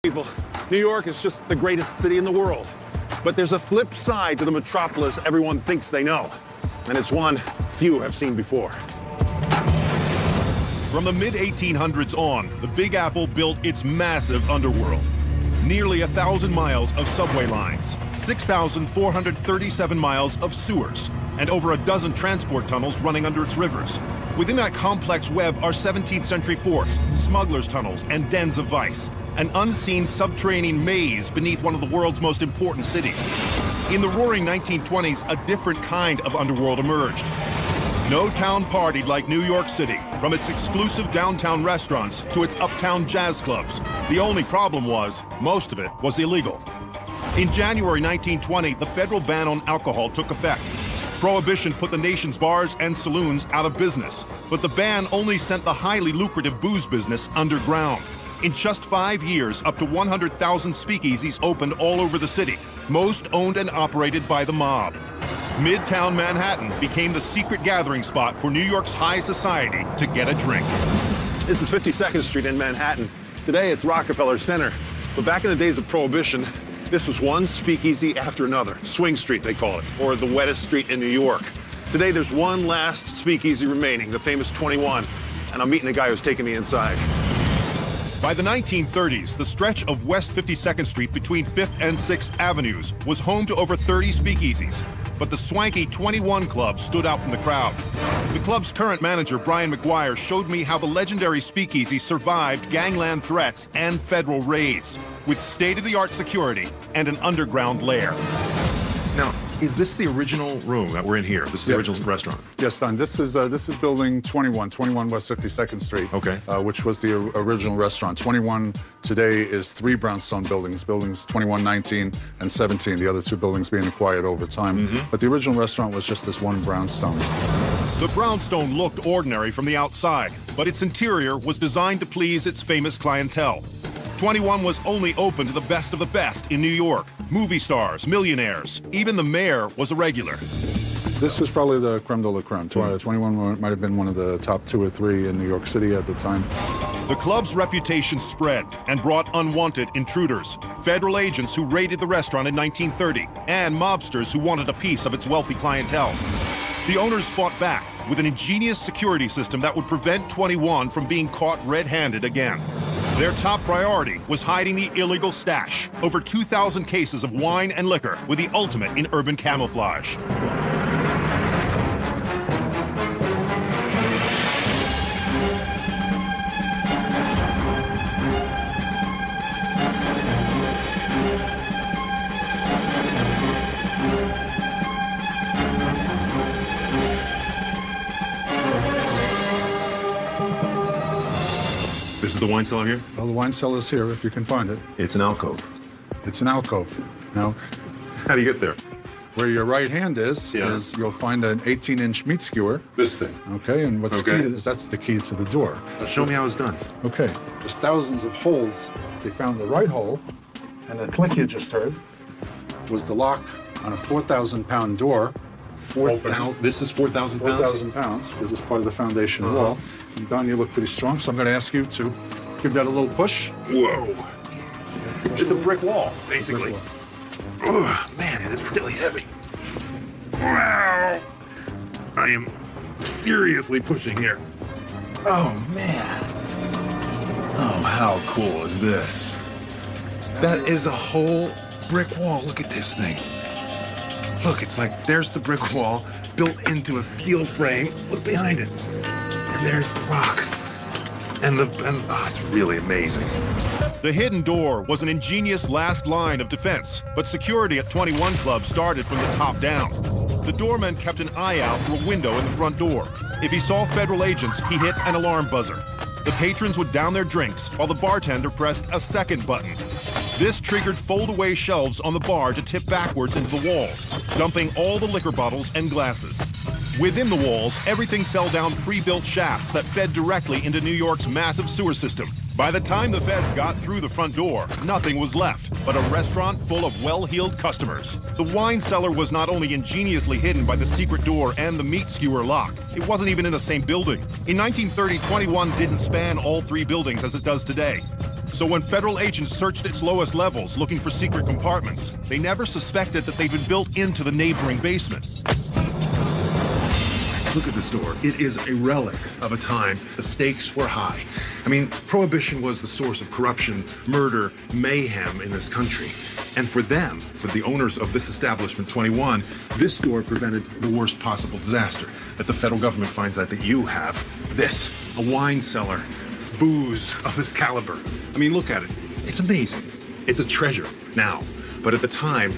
People, New York is just the greatest city in the world. But there's a flip side to the metropolis everyone thinks they know. And it's one few have seen before. From the mid-1800s on, the Big Apple built its massive underworld. Nearly 1,000 miles of subway lines, 6,437 miles of sewers, and over a dozen transport tunnels running under its rivers. Within that complex web are 17th century forts, smugglers' tunnels, and dens of vice. An unseen subterranean maze beneath one of the world's most important cities. In the roaring 1920s, a different kind of underworld emerged. No town partied like New York City, from its exclusive downtown restaurants to its uptown jazz clubs. The only problem was, most of it was illegal. In January 1920, the federal ban on alcohol took effect. Prohibition put the nation's bars and saloons out of business, but the ban only sent the highly lucrative booze business underground. In just 5 years, up to 100,000 speakeasies opened all over the city, most owned and operated by the mob. Midtown Manhattan became the secret gathering spot for New York's high society to get a drink. This is 52nd Street in Manhattan. Today it's Rockefeller Center. But back in the days of Prohibition, this was one speakeasy after another. Swing Street, they call it, or the wettest street in New York. Today there's one last speakeasy remaining, the famous 21, and I'm meeting the guy who's taking me inside. By the 1930s, the stretch of West 52nd Street between 5th and 6th Avenues was home to over 30 speakeasies, but the swanky 21 Club stood out from the crowd. The club's current manager, Brian McGuire, showed me how the legendary speakeasy survived gangland threats and federal raids, with state-of-the-art security and an underground lair. Now, is this the original room that we're in here? This is the original restaurant? Yes, Don. This is building 21 West 52nd Street, okay. Which was the original restaurant. 21 today is 3 brownstone buildings, buildings 21, 19, and 17, the other 2 buildings being acquired over time. But the original restaurant was just this one brownstone. The brownstone looked ordinary from the outside, but its interior was designed to please its famous clientele. 21 was only open to the best of the best in New York. Movie stars, millionaires, even the mayor was a regular. This was probably the creme de la creme. 21 might have been one of the top 2 or 3 in New York City at the time. The club's reputation spread and brought unwanted intruders, federal agents who raided the restaurant in 1930, and mobsters who wanted a piece of its wealthy clientele. The owners fought back with an ingenious security system that would prevent 21 from being caught red-handed again. Their top priority was hiding the illegal stash, over 2,000 cases of wine and liquor, with the ultimate in urban camouflage. This is the wine cellar here? Well, the wine cellar is here, if you can find it. It's an alcove. It's an alcove. Now, How do you get there? where your right hand is you'll find an 18-inch meat skewer. This thing. Okay, and what's key is that's the key to the door. Show me how it's done. Okay, there's thousands of holes. They found the right hole, and the click you just heard was the lock on a 4,000-pound door. This is 4,000 pounds? 4,000 pounds. This is part of the foundation wall. And Don, you look pretty strong, so I'm going to ask you to give that a little push. Whoa. It's a brick wall, basically. Oh, man, it is really heavy. Wow. I am seriously pushing here. Oh, man. Oh, how cool is this? That is a whole brick wall. Look at this thing. Look, it's like there's the brick wall built into a steel frame. Look behind it. And there's the rock. And it's really amazing. The hidden door was an ingenious last line of defense, but security at 21 Club started from the top down. The doorman kept an eye out through a window in the front door. If he saw federal agents, he hit an alarm buzzer. The patrons would down their drinks while the bartender pressed a second button. This triggered fold-away shelves on the bar to tip backwards into the walls, dumping all the liquor bottles and glasses. Within the walls, everything fell down pre-built shafts that fed directly into New York's massive sewer system. By the time the feds got through the front door, nothing was left but a restaurant full of well-heeled customers. The wine cellar was not only ingeniously hidden by the secret door and the meat skewer lock, it wasn't even in the same building. In 1930, 21 didn't span all 3 buildings as it does today. So when federal agents searched its lowest levels looking for secret compartments, they never suspected that they'd been built into the neighboring basement. Look at this door. It is a relic of a time the stakes were high. I mean, Prohibition was the source of corruption, murder, mayhem in this country. And for them, for the owners of this establishment, 21, this door prevented the worst possible disaster. That the federal government finds out that you have this, a wine cellar, booze of this caliber. I mean, look at it. It's amazing. It's a treasure now. But at the time,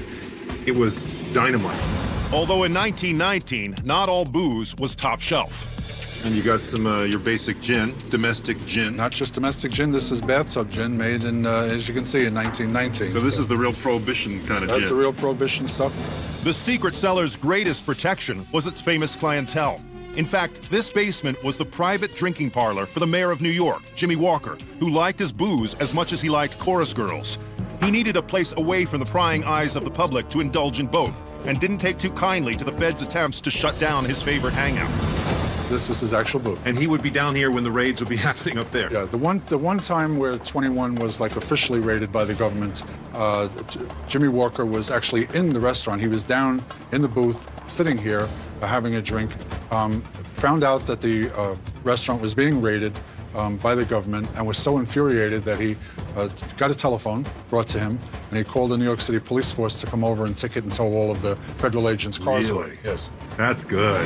it was dynamite. Although in 1919, not all booze was top shelf. And you got some your basic gin, domestic gin. Not just domestic gin, this is bathtub gin made in, as you can see, in 1919. So this is the real Prohibition kind of gin. That's the real Prohibition stuff. The secret cellar's greatest protection was its famous clientele. In fact, this basement was the private drinking parlor for the mayor of New York, Jimmy Walker, who liked his booze as much as he liked chorus girls. He needed a place away from the prying eyes of the public to indulge in both, and didn't take too kindly to the Fed's attempts to shut down his favorite hangout. This was his actual booth. And he would be down here when the raids would be happening up there. Yeah, the one time where 21 was like officially raided by the government, Jimmy Walker was actually in the restaurant. He was down in the booth, sitting here, having a drink, found out that the restaurant was being raided by the government, and was so infuriated that he got a telephone brought to him, and he called the New York City police force to come over and ticket and tow all of the federal agents' cars away. Yes. That's good.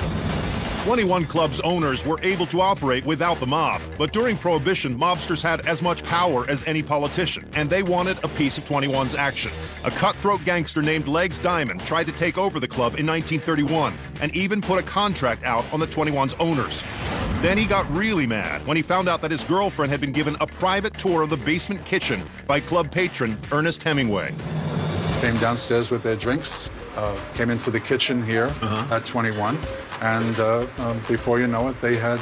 21 Club's owners were able to operate without the mob, but during Prohibition, mobsters had as much power as any politician, and they wanted a piece of 21's action. A cutthroat gangster named Legs Diamond tried to take over the club in 1931, and even put a contract out on the 21's owners. Then he got really mad when he found out that his girlfriend had been given a private tour of the basement kitchen by club patron Ernest Hemingway. Came downstairs with their drinks, came into the kitchen here at 21, and before you know it, they had...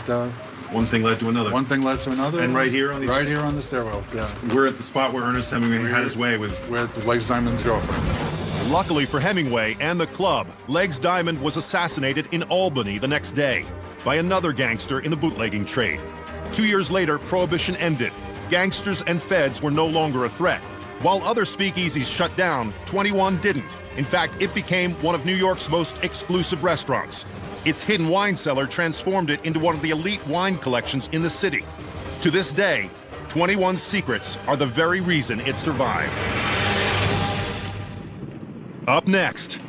one thing led to another. One thing led to another. And right here on these... Right here on the stairwells, yeah. We're at the spot where Ernest Hemingway had his way with... With Legs Diamond's girlfriend. Luckily for Hemingway and the club, Legs Diamond was assassinated in Albany the next day by another gangster in the bootlegging trade. 2 years later, Prohibition ended. Gangsters and feds were no longer a threat. While other speakeasies shut down, 21 didn't. In fact, it became one of New York's most exclusive restaurants. Its hidden wine cellar transformed it into one of the elite wine collections in the city. To this day, 21's secrets are the very reason it survived. Up next,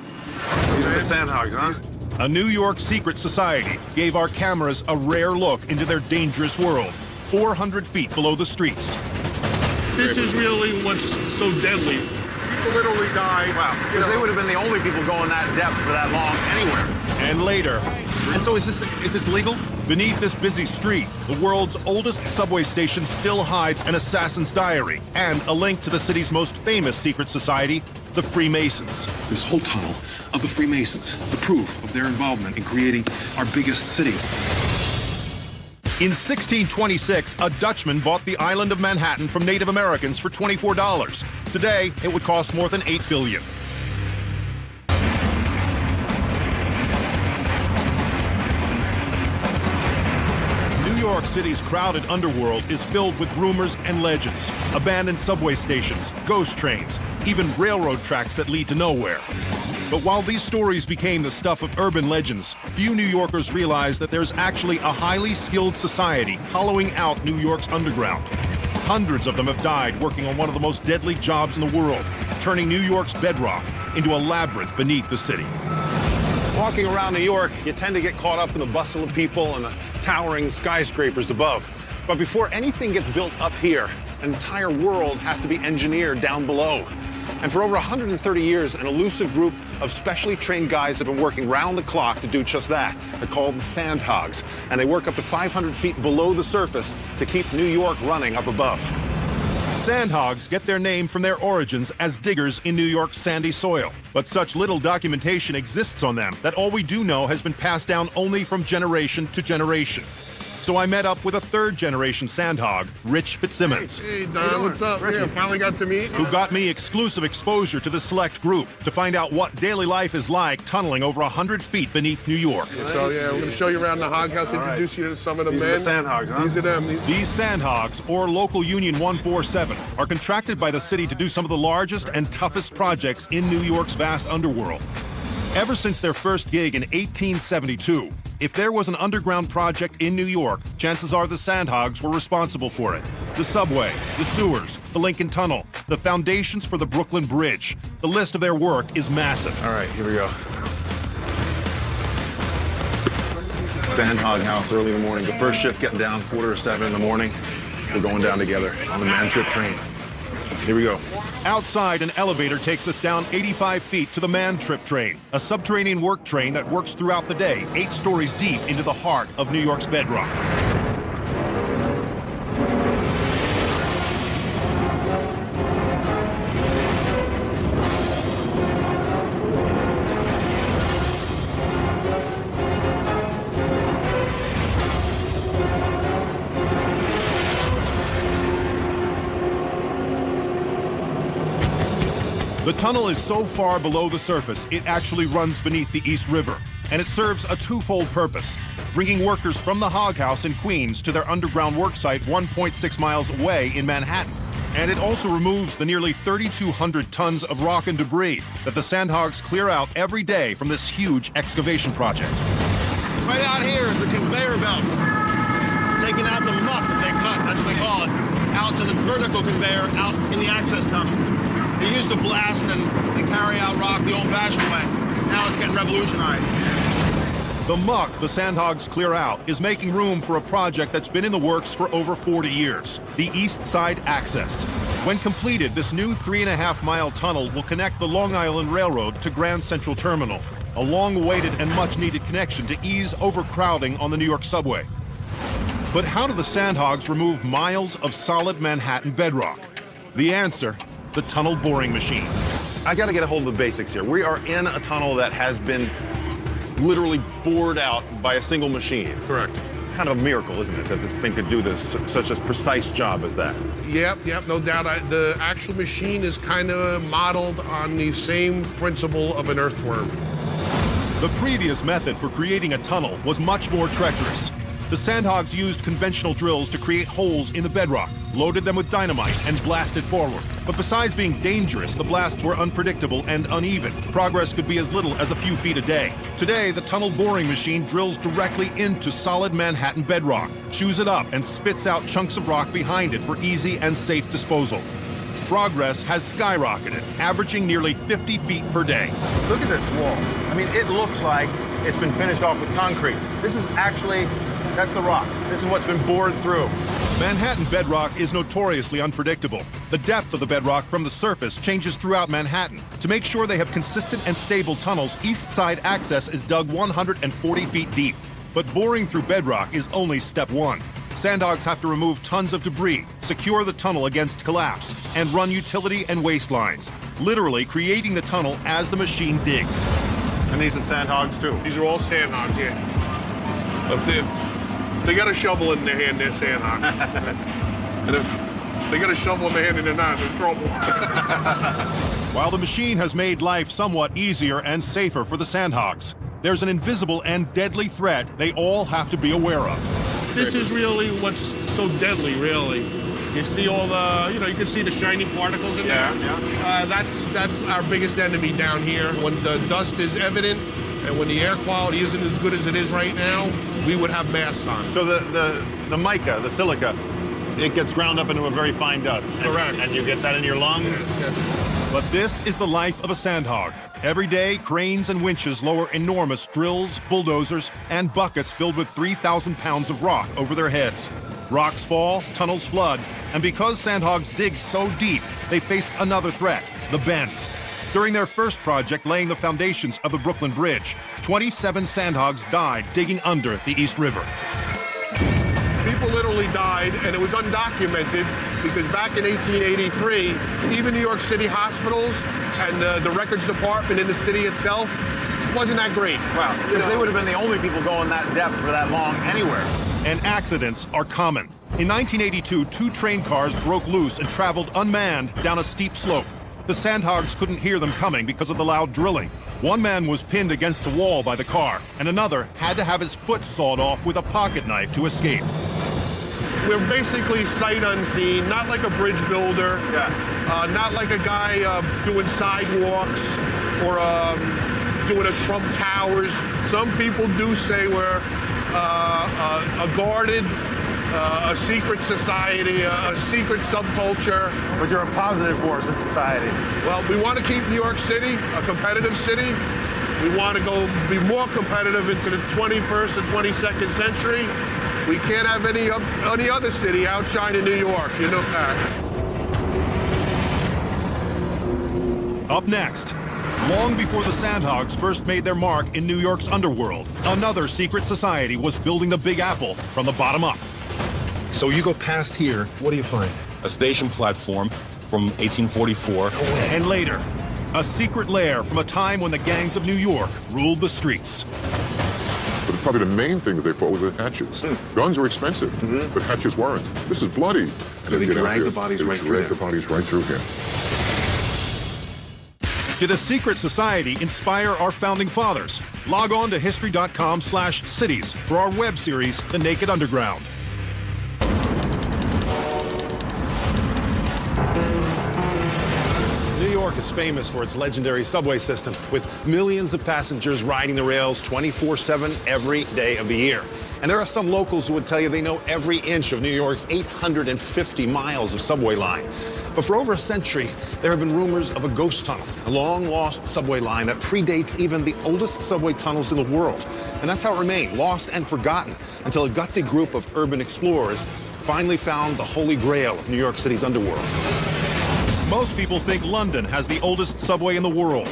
These are the Sandhogs, huh? a New York secret society gave our cameras a rare look into their dangerous world, 400 feet below the streets. This is really what's so deadly. People literally die. Wow, because they would have been the only people going that depth for that long anywhere. And later, And so is this legal? beneath this busy street, the world's oldest subway station still hides an assassin's diary and a link to the city's most famous secret society, the Freemasons. This whole tunnel of the Freemasons, the proof of their involvement in creating our biggest city. In 1626, a Dutchman bought the island of Manhattan from Native Americans for $24. Today, it would cost more than $8 billion. New York City's crowded underworld is filled with rumors and legends. Abandoned subway stations, ghost trains, even railroad tracks that lead to nowhere. But while these stories became the stuff of urban legends, few New Yorkers realize that there's actually a highly skilled society hollowing out New York's underground. Hundreds of them have died working on one of the most deadly jobs in the world, turning New York's bedrock into a labyrinth beneath the city. Walking around New York, you tend to get caught up in the bustle of people and the towering skyscrapers above. But before anything gets built up here, an entire world has to be engineered down below. And for over 130 years, an elusive group of specially trained guys have been working round the clock to do just that. They're called the Sandhogs, and they work up to 500 feet below the surface to keep New York running up above. Sandhogs get their name from their origins as diggers in New York's sandy soil. But such little documentation exists on them that all we do know has been passed down only from generation to generation. So I met up with a third-generation sandhog, Rich Fitzsimmons, Hey, Don, what's up? Yeah, finally got to meet. who got me exclusive exposure to the select group to find out what daily life is like tunneling over 100 feet beneath New York. So, yeah, we're going to show you around the hog house, introduce you to some of the These men. are the sandhogs, huh? These are them. These sandhogs, or Local Union 147, are contracted by the city to do some of the largest and toughest projects in New York's vast underworld. Ever since their first gig in 1872, if there was an underground project in New York, chances are the sandhogs were responsible for it. The subway, the sewers, the Lincoln Tunnel, the foundations for the Brooklyn Bridge. The list of their work is massive. All right, here we go. Sandhog house early in the morning. The first shift getting down 6:45 in the morning. We're going down together on the man trip train. Here we go. Outside, an elevator takes us down 85 feet to the Man Trip train, a subterranean work train that works throughout the day, 8 stories deep into the heart of New York's bedrock. The tunnel is so far below the surface, it actually runs beneath the East River, and it serves a twofold purpose: bringing workers from the Hog House in Queens to their underground worksite 1.6 miles away in Manhattan. And it also removes the nearly 3,200 tons of rock and debris that the sandhogs clear out every day from this huge excavation project. Right out here is a conveyor belt. Taking out the muck that they cut, that's what they call it, out to the vertical conveyor out in the access tunnel. They used to blast and carry out rock the old-fashioned way. Now it's getting revolutionized. The muck the sandhogs clear out is making room for a project that's been in the works for over 40 years, the East Side Access. When completed, this new 3.5-mile tunnel will connect the Long Island Railroad to Grand Central Terminal, a long-awaited and much-needed connection to ease overcrowding on the New York subway. But how do the sandhogs remove miles of solid Manhattan bedrock? The answer: the tunnel boring machine. I got to get a hold of the basics here. We are in a tunnel that has been literally bored out by a single machine. Correct. Kind of a miracle, isn't it, that this thing could do this, such a precise job as that? Yep, no doubt. The actual machine is kind of modeled on the same principle of an earthworm. The previous method for creating a tunnel was much more treacherous. The sandhogs used conventional drills to create holes in the bedrock, loaded them with dynamite, and blasted forward. But besides being dangerous, the blasts were unpredictable and uneven. Progress could be as little as a few feet a day. Today, the tunnel boring machine drills directly into solid Manhattan bedrock, chews it up, and spits out chunks of rock behind it for easy and safe disposal. Progress has skyrocketed, averaging nearly 50 feet per day. Look at this wall. I mean, it looks like it's been finished off with concrete. This is actually, that's the rock. This is what's been bored through. Manhattan bedrock is notoriously unpredictable. The depth of the bedrock from the surface changes throughout Manhattan. To make sure they have consistent and stable tunnels, East Side Access is dug 140 feet deep. But boring through bedrock is only step one. Sandhogs have to remove tons of debris, secure the tunnel against collapse, and run utility and waste lines, literally creating the tunnel as the machine digs. And these are sandhogs, too. These are all sandhogs, yeah. But they got a shovel in their hand, they're sandhogs. And if they got a shovel in their hand and they're not, they're in trouble. While the machine has made life somewhat easier and safer for the sandhogs, there's an invisible and deadly threat they all have to be aware of. This is really what's so deadly, really. You see all the, you can see the shiny particles in there. Yeah. That's our biggest enemy down here. When the dust is evident and when the air quality isn't as good as it is right now, we would have masks on. So the mica, the silica, it gets ground up into a very fine dust. Correct. And you get that in your lungs? Yes. But this is the life of a sandhog. Every day, cranes and winches lower enormous drills, bulldozers, and buckets filled with 3,000 pounds of rock over their heads. Rocks fall, tunnels flood, and because sandhogs dig so deep, they face another threat: the bends. During their first project laying the foundations of the Brooklyn Bridge, 27 sandhogs died digging under the East River. People literally died, and it was undocumented because back in 1883, even New York City hospitals and the records department in the city itself wasn't that great. Wow, because they would have been the only people going that depth for that long anywhere. And accidents are common. In 1982, 2 train cars broke loose and traveled unmanned down a steep slope. The sandhogs couldn't hear them coming because of the loud drilling. One man was pinned against the wall by the car, and another had to have his foot sawed off with a pocket knife to escape. We're basically sight unseen, not like a bridge builder, not like a guy doing sidewalks or doing a Trump Towers. Some people do say we're a guarded, a secret society, a secret subculture. But you're a positive force in society. Well, we want to keep New York City a competitive city. We want to go be more competitive into the 21st and 22nd century. We can't have any other city outshining New York, you know that. Up next, long before the Sandhogs first made their mark in New York's underworld, another secret society was building the Big Apple from the bottom up. So you go past here, what do you find? A station platform from 1844. And later, a secret lair from a time when the gangs of New York ruled the streets. But probably the main thing that they fought was the hatchets. Guns were expensive, but hatchets weren't. This is bloody. So they dragged the bodies right through the bodies right through here. Did a secret society inspire our founding fathers? Log on to history.com/cities for our web series, The Naked Underground. New York is famous for its legendary subway system, with millions of passengers riding the rails 24/7 every day of the year. And there are some locals who would tell you they know every inch of New York's 850 miles of subway line. But for over a century, there have been rumors of a ghost tunnel, a long-lost subway line that predates even the oldest subway tunnels in the world. And that's how it remained, lost and forgotten, until a gutsy group of urban explorers finally found the holy grail of New York City's underworld. Most people think London has the oldest subway in the world.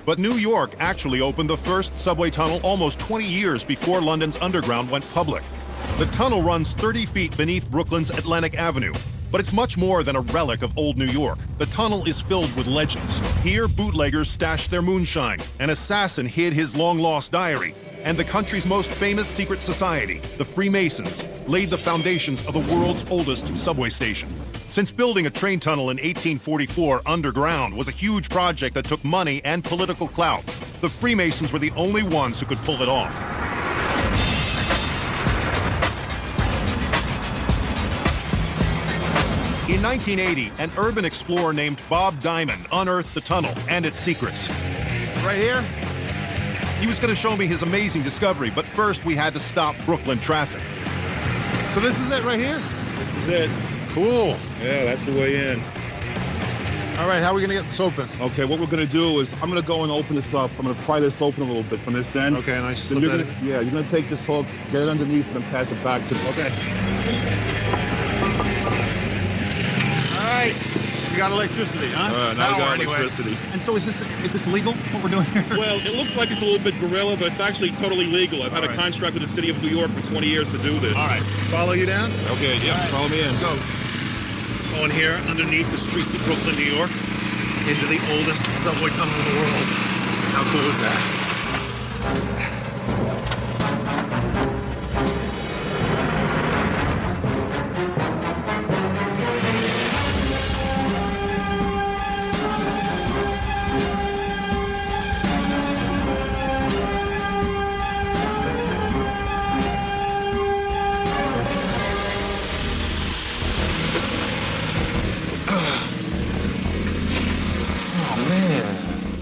But New York actually opened the first subway tunnel almost 20 years before London's underground went public. The tunnel runs 30 feet beneath Brooklyn's Atlantic Avenue. But it's much more than a relic of old New York. The tunnel is filled with legends. Here, bootleggers stashed their moonshine. An assassin hid his long-lost diary. And the country's most famous secret society, the Freemasons, laid the foundations of the world's oldest subway station. Since building a train tunnel in 1844 underground was a huge project that took money and political clout, the Freemasons were the only ones who could pull it off. In 1980, an urban explorer named Bob Diamond unearthed the tunnel and its secrets. Right here? He was going to show me his amazing discovery, but first we had to stop Brooklyn traffic. So this is it right here? This is it. Cool. Yeah, that's the way in. All right, how are we going to get this open? Okay, what we're going to do is I'm going to go and open this up. I'm going to pry this open a little bit from this end. Okay, and I should Then slip you're that gonna, in? yeah, you're going to take this hook, get it underneath, and then pass it back to me. Okay. All right. We got electricity, huh? Now we got anyway. electricity. And so is this legal, what we're doing here? Well, it looks like it's a little bit guerrilla, but it's actually totally legal. I've had a contract with the city of New York for 20 years to do this. All right. Follow you down? Okay, yeah, follow me in. Go. Going here underneath the streets of Brooklyn, New York, into the oldest subway tunnel in the world. How cool is that?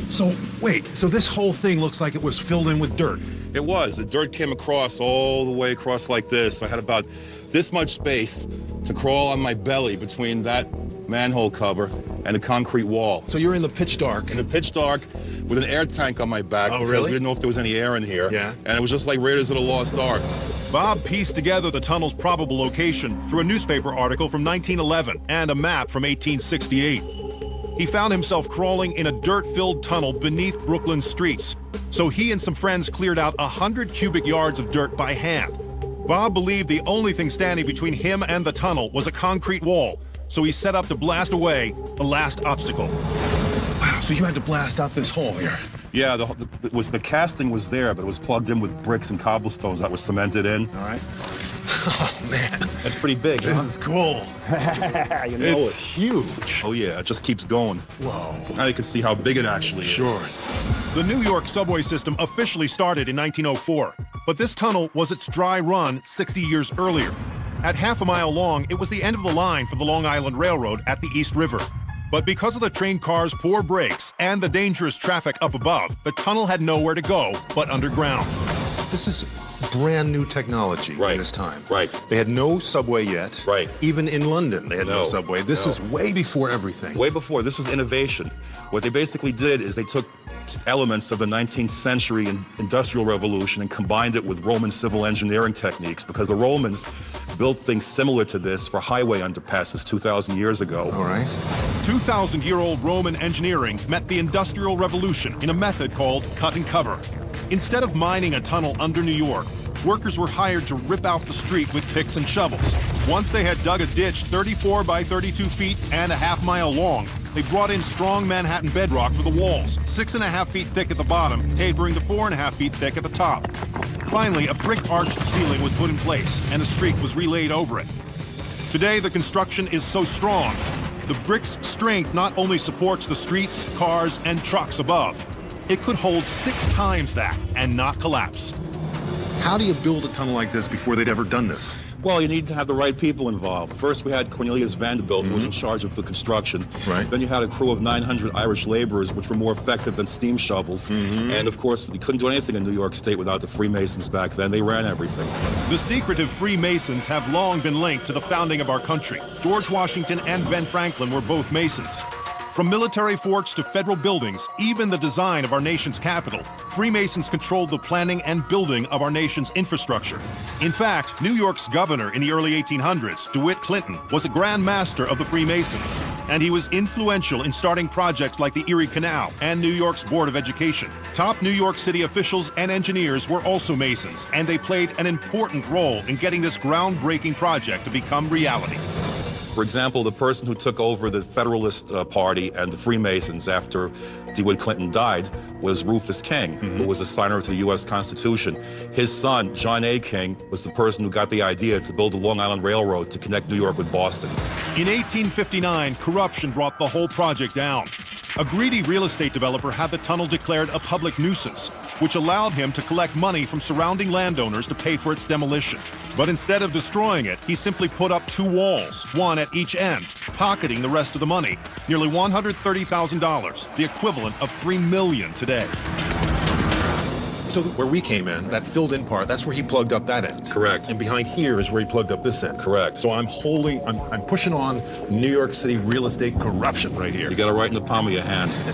So, wait, so this whole thing looks like it was filled in with dirt. It was. The dirt came across all the way across like this. I had about this much space to crawl on my belly between that manhole cover and a concrete wall. So you're in the pitch dark. In the pitch dark with an air tank on my back. Oh, because really? we didn't know if there was any air in here. Yeah. And it was just like Raiders of the Lost Ark. Bob pieced together the tunnel's probable location through a newspaper article from 1911 and a map from 1868. He found himself crawling in a dirt-filled tunnel beneath Brooklyn's streets. So he and some friends cleared out 100 cubic yards of dirt by hand. Bob believed the only thing standing between him and the tunnel was a concrete wall. So he set up to blast away the last obstacle. Wow, so you had to blast out this hole here. Yeah, the casting was there, but it was plugged in with bricks and cobblestones that were cemented in. All right. Oh, man. That's pretty big, This is cool. You know It's huge. Oh, yeah, it just keeps going. Whoa. Now you can see how big it actually is. Sure. The New York subway system officially started in 1904, but this tunnel was its dry run 60 years earlier. At half a mile long, it was the end of the line for the Long Island Railroad at the East River. But because of the train cars' poor brakes and the dangerous traffic up above, the tunnel had nowhere to go but underground. This is brand new technology in this time. Right. They had no subway yet. Right. Even in London, they had no subway. This is way before everything. Way before. This was innovation. What they basically did is they took elements of the 19th century industrial revolution and combined it with Roman civil engineering techniques, because the Romans built things similar to this for highway underpasses 2,000 years ago. All right. 2,000-year-old Roman engineering met the Industrial Revolution in a method called cut and cover. Instead of mining a tunnel under New York, workers were hired to rip out the street with picks and shovels. Once they had dug a ditch 34 by 32 feet and a half-mile long, they brought in strong Manhattan bedrock for the walls, 6.5 feet thick at the bottom, tapering to 4.5 feet thick at the top. Finally, a brick arched ceiling was put in place, and the street was relaid over it. Today, the construction is so strong, the brick's strength not only supports the streets, cars, and trucks above, it could hold 6 times that and not collapse. How do you build a tunnel like this before they'd ever done this? Well, you need to have the right people involved. First, we had Cornelius Vanderbilt, who was in charge of the construction. Right. Then you had a crew of 900 Irish laborers, which were more effective than steam shovels. And of course, you couldn't do anything in New York State without the Freemasons back then. They ran everything. The secretive Freemasons have long been linked to the founding of our country. George Washington and Ben Franklin were both Masons. From military forts to federal buildings, even the design of our nation's capital, Freemasons controlled the planning and building of our nation's infrastructure. In fact, New York's governor in the early 1800s, DeWitt Clinton, was a Grand Master of the Freemasons, and he was influential in starting projects like the Erie Canal and New York's Board of Education. Top New York City officials and engineers were also Masons, and they played an important role in getting this groundbreaking project to become reality. For example, the person who took over the Federalist Party and the Freemasons after DeWitt Clinton died was Rufus King, who was a signer to the U.S. Constitution. His son, John A. King, was the person who got the idea to build the Long Island Railroad to connect New York with Boston. In 1859, corruption brought the whole project down. A greedy real estate developer had the tunnel declared a public nuisance, which allowed him to collect money from surrounding landowners to pay for its demolition. But instead of destroying it, he simply put up 2 walls, one at each end, pocketing the rest of the money, nearly $130,000, the equivalent of $3 million today. So where we came in, that filled-in part, that's where he plugged up that end. Correct. And behind here is where he plugged up this end. Correct. So I'm pushing on New York City real estate corruption right here. You got it right in the palm of your hands.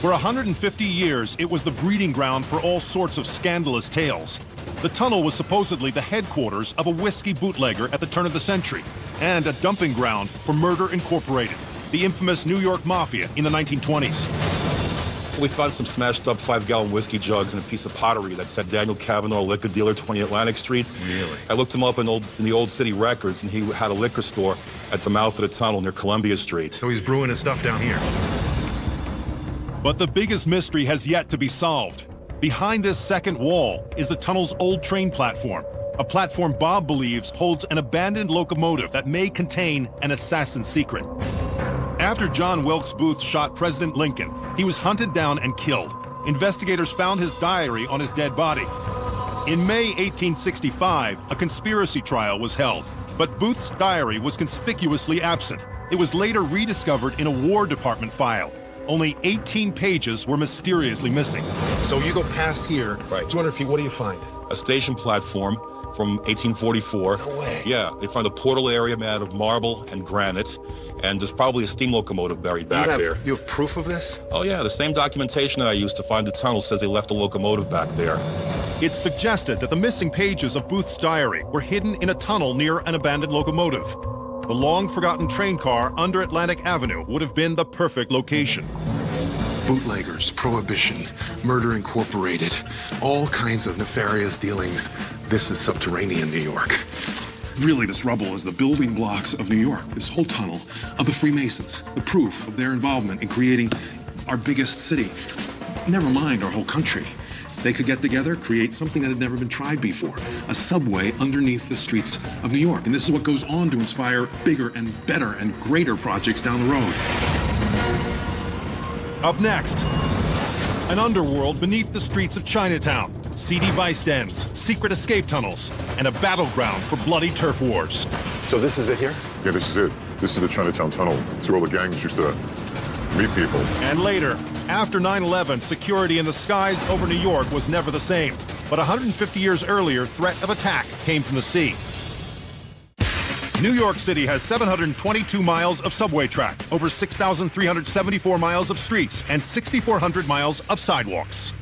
For 150 years, it was the breeding ground for all sorts of scandalous tales. The tunnel was supposedly the headquarters of a whiskey bootlegger at the turn of the century, and a dumping ground for Murder Incorporated, the infamous New York Mafia in the 1920s. We found some smashed up 5-gallon whiskey jugs and a piece of pottery that said Daniel Cavanaugh, liquor dealer, 20 Atlantic Street. Really? I looked him up in the old city records, and he had a liquor store at the mouth of the tunnel near Columbia Street. So he's brewing his stuff down here. But the biggest mystery has yet to be solved. Behind this second wall is the tunnel's old train platform, a platform Bob believes holds an abandoned locomotive that may contain an assassin's secret. After John Wilkes Booth shot President Lincoln, he was hunted down and killed. Investigators found his diary on his dead body. In May 1865, a conspiracy trial was held, but Booth's diary was conspicuously absent. It was later rediscovered in a War Department file. Only 18 pages were mysteriously missing. So you go past here, right, 200 feet, what do you find? A station platform from 1844. No way. Yeah, they found a portal area made out of marble and granite, and there's probably a steam locomotive buried back there. You have proof of this? Oh yeah, the same documentation that I used to find the tunnel says they left a locomotive back there. It's suggested that the missing pages of Booth's diary were hidden in a tunnel near an abandoned locomotive. The long-forgotten train car under Atlantic Avenue would have been the perfect location. Bootleggers, prohibition, Murder Incorporated, all kinds of nefarious dealings. This is subterranean New York. Really, this rubble is the building blocks of New York, this whole tunnel of the Freemasons, the proof of their involvement in creating our biggest city. Never mind our whole country. They could get together, create something that had never been tried before, a subway underneath the streets of New York. And this is what goes on to inspire bigger and better and greater projects down the road. Up next, an underworld beneath the streets of Chinatown, seedy vice dens, secret escape tunnels, and a battleground for bloody turf wars. So this is it here? Yeah, this is it. This is the Chinatown Tunnel. It's where all the gangs used to meet people. And later, after 9/11, security in the skies over New York was never the same. But 150 years earlier, threat of attack came from the sea. New York City has 722 miles of subway track, over 6,374 miles of streets, and 6,400 miles of sidewalks.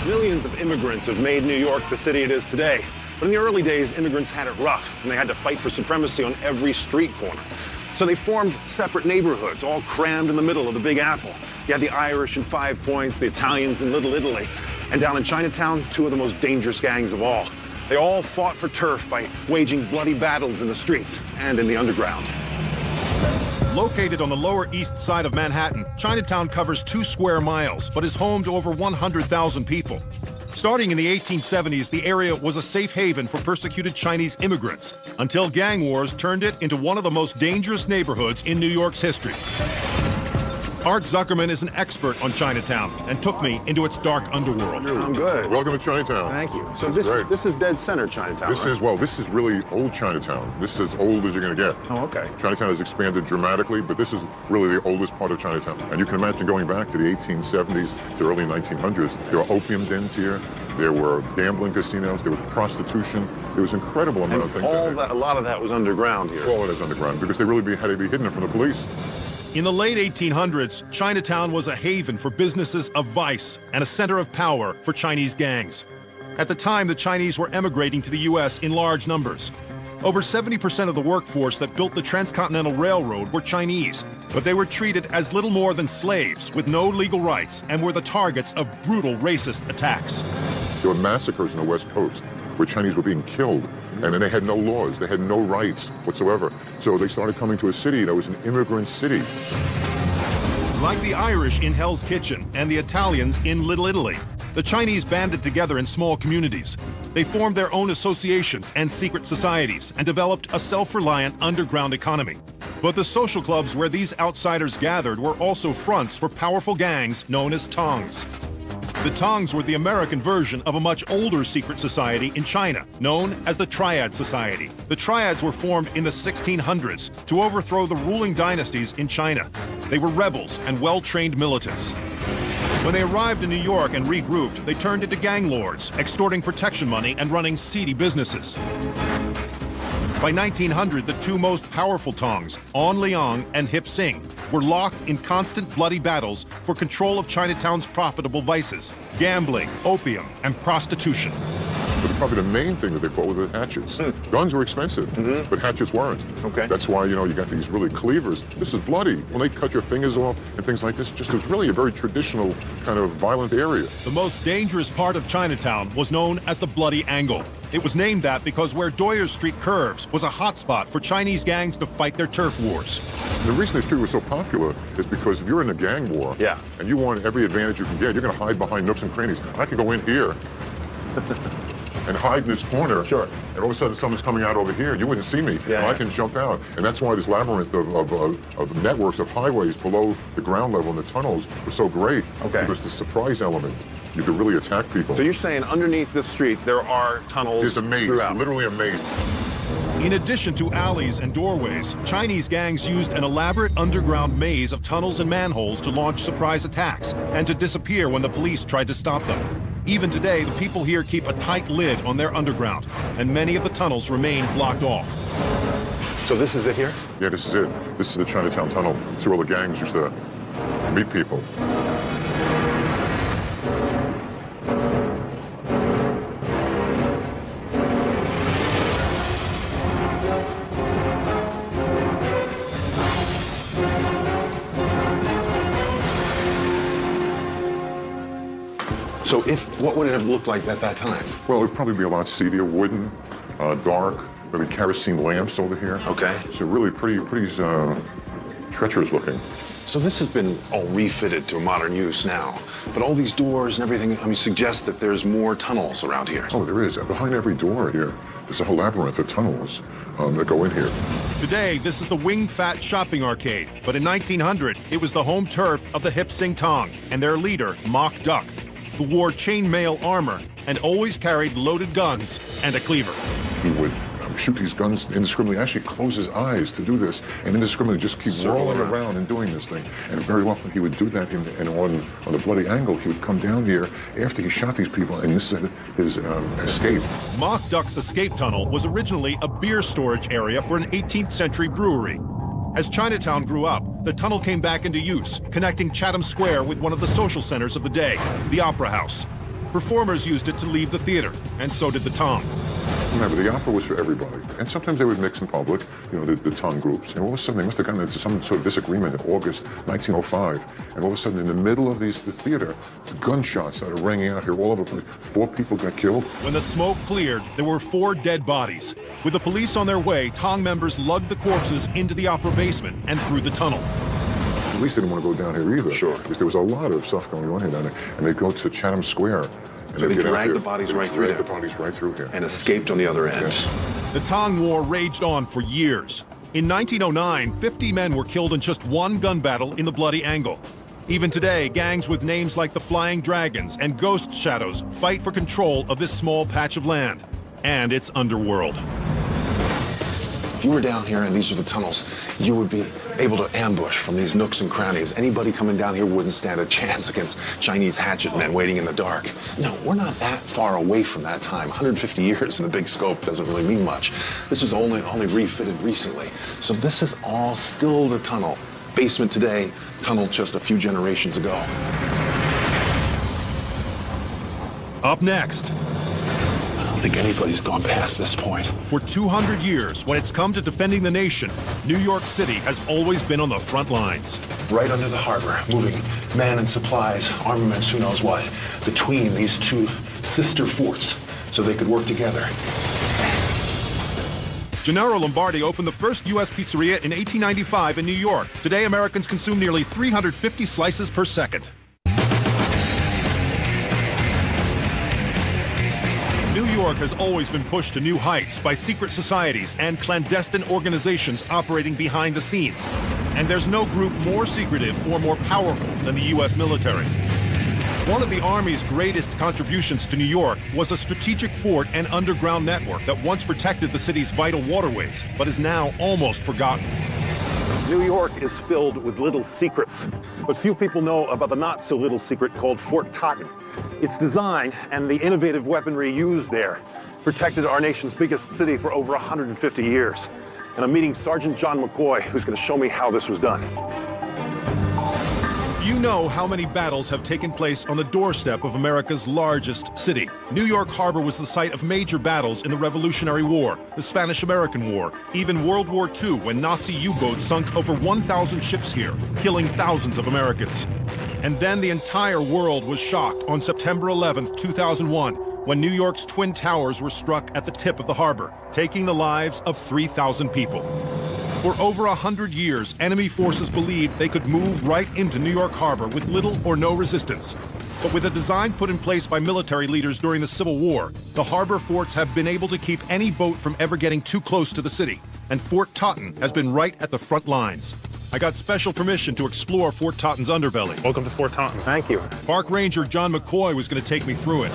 Millions of immigrants have made New York the city it is today. But in the early days, immigrants had it rough, and they had to fight for supremacy on every street corner. So they formed separate neighborhoods, all crammed in the middle of the Big Apple. You had the Irish in 5 Points, the Italians in Little Italy, and down in Chinatown, 2 of the most dangerous gangs of all. They all fought for turf by waging bloody battles in the streets and in the underground. Located on the Lower East Side of Manhattan, Chinatown covers 2 square miles, but is home to over 100,000 people. Starting in the 1870s, the area was a safe haven for persecuted Chinese immigrants, until gang wars turned it into one of the most dangerous neighborhoods in New York's history. Art Zuckerman is an expert on Chinatown and took me into its dark underworld. I'm good. Welcome to Chinatown. Thank you. So That's this is dead center Chinatown, This right? this is really old Chinatown. This is as old as you're going to get. Oh, okay. Chinatown has expanded dramatically, but this is really the oldest part of Chinatown. And you can imagine going back to the 1870s to early 1900s. There were opium dens here. There were gambling casinos. There was prostitution. There was an incredible amount of things. A lot of that was underground here. All of it is underground because they really had to be hidden from the police. In the late 1800s, Chinatown was a haven for businesses of vice and a center of power for Chinese gangs. At the time, the Chinese were emigrating to the U.S. in large numbers. Over 70% of the workforce that built the Transcontinental Railroad were Chinese, but they were treated as little more than slaves with no legal rights and were the targets of brutal racist attacks. There were massacres on the West Coast where Chinese were being killed, and then they had no laws, they had no rights whatsoever. So they started coming to a city that was an immigrant city. Like the Irish in Hell's Kitchen and the Italians in Little Italy, the Chinese banded together in small communities. They formed their own associations and secret societies and developed a self-reliant underground economy. But the social clubs where these outsiders gathered were also fronts for powerful gangs known as Tongs. The Tongs were the American version of a much older secret society in China, known as the Triad Society. The Triads were formed in the 1600s to overthrow the ruling dynasties in China. They were rebels and well-trained militants. When they arrived in New York and regrouped, they turned into gang lords, extorting protection money and running seedy businesses. By 1900, the 2 most powerful Tongs, An Liang and Hip Sing, were locked in constant bloody battles for control of Chinatown's profitable vices, gambling, opium, and prostitution. But probably the main thing that they fought with the hatchets. Guns were expensive, but hatchets weren't. Okay. That's why, you got these really cleavers. This is bloody. When they cut your fingers off and things like this, it was really a very traditional kind of violent area. The most dangerous part of Chinatown was known as the Bloody Angle. It was named that because where Doyer Street curves was a hotspot for Chinese gangs to fight their turf wars. The reason this street was so popular is because if you're in a gang war and you want every advantage you can get, you're going to hide behind nooks and crannies. I can go in here and hide in this corner. Sure. And all of a sudden someone's coming out over here. You wouldn't see me. Yeah. I can jump out. And that's why this labyrinth of networks of highways below the ground level and the tunnels were so great. Okay. Because the surprise element, you could really attack people. So you're saying underneath this street there are tunnels There's a maze, throughout. literally a maze. In addition to alleys and doorways, Chinese gangs used an elaborate underground maze of tunnels and manholes to launch surprise attacks and to disappear when the police tried to stop them. Even today, the people here keep a tight lid on their underground, and many of the tunnels remain blocked off. So this is it here? Yeah, this is it. This is the Chinatown Tunnel. It's where all the gangs used to meet people. So what would it have looked like at that time? Well, it would probably be a lot seedier, wooden, dark, maybe kerosene lamps over here. Okay. So really pretty treacherous looking. So this has been all refitted to modern use now, but all these doors and everything, I mean, suggest that there's more tunnels around here. Oh, there is. Behind every door here, there's a whole labyrinth of tunnels that go in here. Today, this is the Wing Fat Shopping Arcade, but in 1900, it was the home turf of the Hip Sing Tong and their leader, Mock Duck, who wore chainmail armor and always carried loaded guns and a cleaver. He would shoot these guns indiscriminately, actually close his eyes to do this, and indiscriminately just keep rolling around and doing this thing. And very often he would do that, and on the bloody angle, he would come down here after he shot these people, and this is his escape. Mock Duck's escape tunnel was originally a beer storage area for an 18th century brewery. As Chinatown grew up, the tunnel came back into use, connecting Chatham Square with one of the social centers of the day, the Opera House. Performers used it to leave the theater, and so did the Tong. Remember, the opera was for everybody, and sometimes they would mix in public, you know, the Tong groups, and all of a sudden they must have gotten into some sort of disagreement in August 1905, and all of a sudden in the middle of the theater, gunshots started ringing out here all over the place. 4 people got killed. When the smoke cleared, there were 4 dead bodies. With the police on their way, Tong members lugged the corpses into the opera basement and through the tunnel. The police didn't want to go down here either. Sure. Because there was a lot of stuff going on here down there, and they'd go to Chatham Square. So they dragged the bodies right through there. The bodies right through here. And escaped on the other end. Yes. The Tong War raged on for years. In 1909, 50 men were killed in just one gun battle in the Bloody Angle. Even today, gangs with names like the Flying Dragons and Ghost Shadows fight for control of this small patch of land and its underworld. If you were down here and these are the tunnels, you would be able to ambush from these nooks and crannies. Anybody coming down here wouldn't stand a chance against Chinese hatchet men waiting in the dark. No, we're not that far away from that time. 150 years in the big scope doesn't really mean much. This is only refitted recently. So this is all still the tunnel. Basement today, tunnel just a few generations ago. Up next. I don't think anybody's gone past this point. For 200 years, when it's come to defending the nation, New York City has always been on the front lines. Right under the harbor, moving men and supplies, armaments, who knows what, between these 2 sister forts, so they could work together. Gennaro Lombardi opened the first U.S. pizzeria in 1895 in New York. Today, Americans consume nearly 350 slices per second. New York has always been pushed to new heights by secret societies and clandestine organizations operating behind the scenes. And there's no group more secretive or more powerful than the U.S. military. One of the Army's greatest contributions to New York was a strategic fort and underground network that once protected the city's vital waterways, but is now almost forgotten. New York is filled with little secrets, but few people know about the not-so-little secret called Fort Totten. Its design and the innovative weaponry used there protected our nation's biggest city for over 150 years. And I'm meeting Sergeant John McCoy, who's going to show me how this was done. You know how many battles have taken place on the doorstep of America's largest city. New York Harbor was the site of major battles in the Revolutionary War, the Spanish-American War, even World War II, when Nazi U-boats sunk over 1,000 ships here, killing thousands of Americans. And then the entire world was shocked on September 11th, 2001, when New York's Twin Towers were struck at the tip of the harbor, taking the lives of 3,000 people. For over 100 years, enemy forces believed they could move right into New York Harbor with little or no resistance. But with a design put in place by military leaders during the Civil War, the harbor forts have been able to keep any boat from ever getting too close to the city. And Fort Totten has been right at the front lines. I got special permission to explore Fort Totten's underbelly. Welcome to Fort Totten. Thank you. Park Ranger John McCoy was going to take me through it.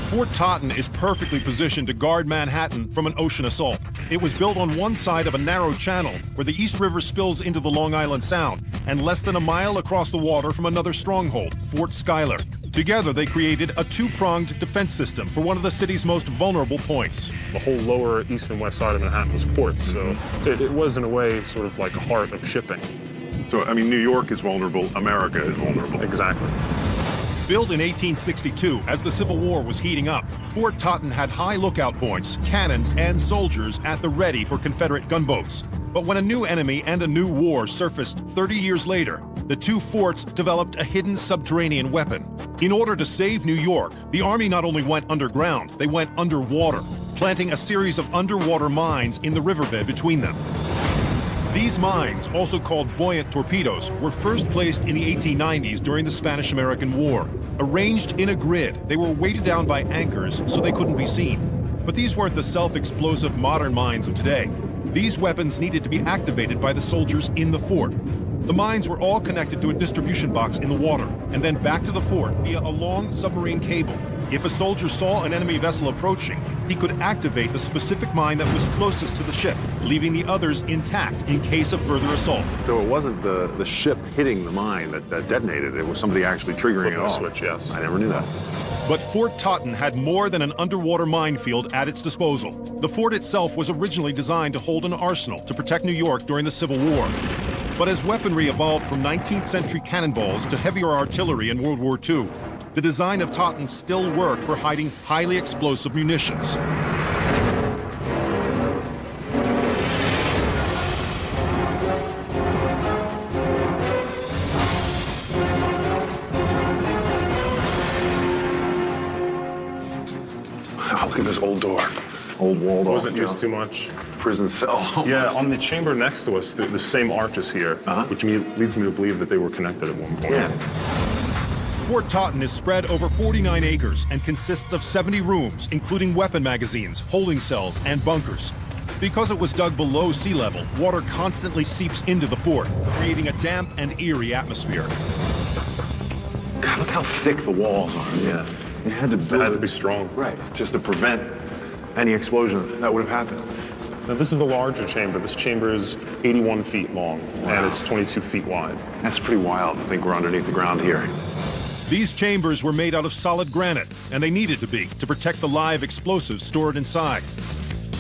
Fort Totten is perfectly positioned to guard Manhattan from an ocean assault. It was built on one side of a narrow channel where the East River spills into the Long Island Sound, and less than a mile across the water from another stronghold, Fort Schuyler. Together, they created a 2-pronged defense system for one of the city's most vulnerable points. The whole lower east and west side of Manhattan was ports, so it was, in a way, sort of like a heart of shipping. So, I mean, New York is vulnerable, America is vulnerable. Exactly. Built in 1862, as the Civil War was heating up, Fort Totten had high lookout points, cannons, and soldiers at the ready for Confederate gunboats. But when a new enemy and a new war surfaced 30 years later, the 2 forts developed a hidden subterranean weapon. In order to save New York, the Army not only went underground, they went underwater, planting a series of underwater mines in the riverbed between them. These mines, also called buoyant torpedoes, were first placed in the 1890s during the Spanish-American War. Arranged in a grid, they were weighted down by anchors so they couldn't be seen. But these weren't the self-explosive modern mines of today. These weapons needed to be activated by the soldiers in the fort. The mines were all connected to a distribution box in the water, and then back to the fort via a long submarine cable. If a soldier saw an enemy vessel approaching, he could activate the specific mine that was closest to the ship, leaving the others intact in case of further assault. So it wasn't the ship hitting the mine that detonated, it was somebody actually triggering it off. Switch, yes. I never knew that. But Fort Totten had more than an underwater minefield at its disposal. The fort itself was originally designed to hold an arsenal to protect New York during the Civil War. But as weaponry evolved from 19th century cannonballs to heavier artillery in World War II, the design of Totten still worked for hiding highly explosive munitions. Wow, look at this old door. Old walled off. Wasn't used too much. Prison cell. Yeah, on the chamber next to us, the same arch is here, which leads me to believe that they were connected at one point. Yeah. Fort Totten is spread over 49 acres and consists of 70 rooms, including weapon magazines, holding cells, and bunkers. Because it was dug below sea level, water constantly seeps into the fort, creating a damp and eerie atmosphere. God, look how thick the walls are. Yeah. It had to be strong. Right, just to prevent any explosion that would have happened. Now, this is the larger chamber. This chamber is 81 feet long, and it's 22 feet wide. That's pretty wild to think we're underneath the ground here. These chambers were made out of solid granite, and they needed to be to protect the live explosives stored inside.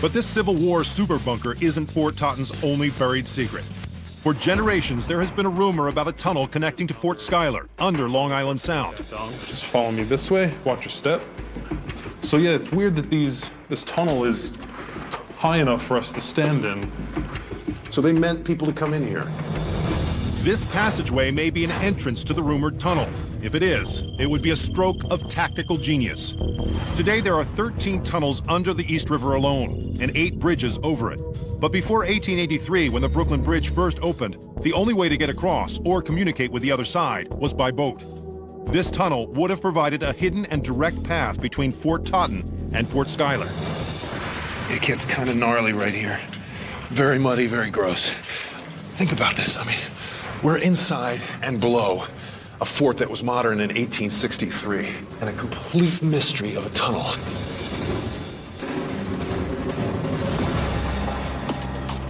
But this Civil War super bunker isn't Fort Totten's only buried secret. For generations, there has been a rumor about a tunnel connecting to Fort Schuyler under Long Island Sound. Just follow me this way, watch your step. So yeah, it's weird that this tunnel is high enough for us to stand in. So they meant people to come in here. This passageway may be an entrance to the rumored tunnel. If it is, it would be a stroke of tactical genius. Today, there are 13 tunnels under the East River alone, and 8 bridges over it. But before 1883, when the Brooklyn Bridge first opened, the only way to get across or communicate with the other side was by boat. This tunnel would have provided a hidden and direct path between Fort Totten and Fort Schuyler. It gets kind of gnarly right here. Very muddy, very gross. Think about this. I mean, we're inside and below a fort that was modern in 1863, and a complete mystery of a tunnel.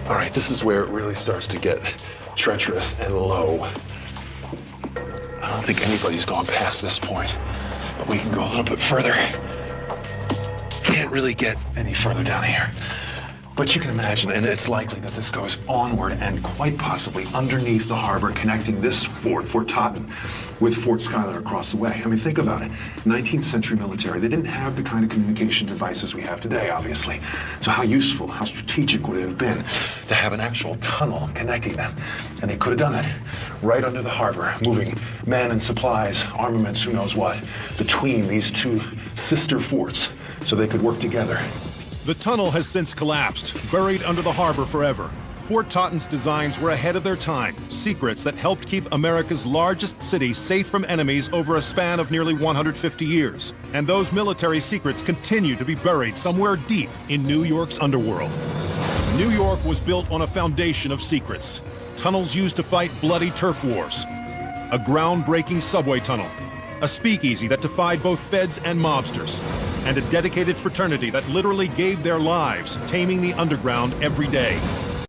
All right, this is where it really starts to get treacherous and low. I don't think anybody's gone past this point, but we can go a little bit further. Can't really get any further down here. But you can imagine, and it's likely that this goes onward and quite possibly underneath the harbor, connecting this fort, Fort Totten, with Fort Schuyler across the way. I mean, think about it. 19th century military, they didn't have the kind of communication devices we have today, obviously. So how useful, how strategic would it have been to have an actual tunnel connecting them? And they could have done it right under the harbor, moving men and supplies, armaments, who knows what, between these two sister forts so they could work together. The tunnel has since collapsed, buried under the harbor forever. Fort Totten's designs were ahead of their time, secrets that helped keep America's largest city safe from enemies over a span of nearly 150 years. And those military secrets continue to be buried somewhere deep in New York's underworld. New York was built on a foundation of secrets. Tunnels used to fight bloody turf wars. A groundbreaking subway tunnel. A speakeasy that defied both feds and mobsters. And a dedicated fraternity that literally gave their lives taming the underground every day.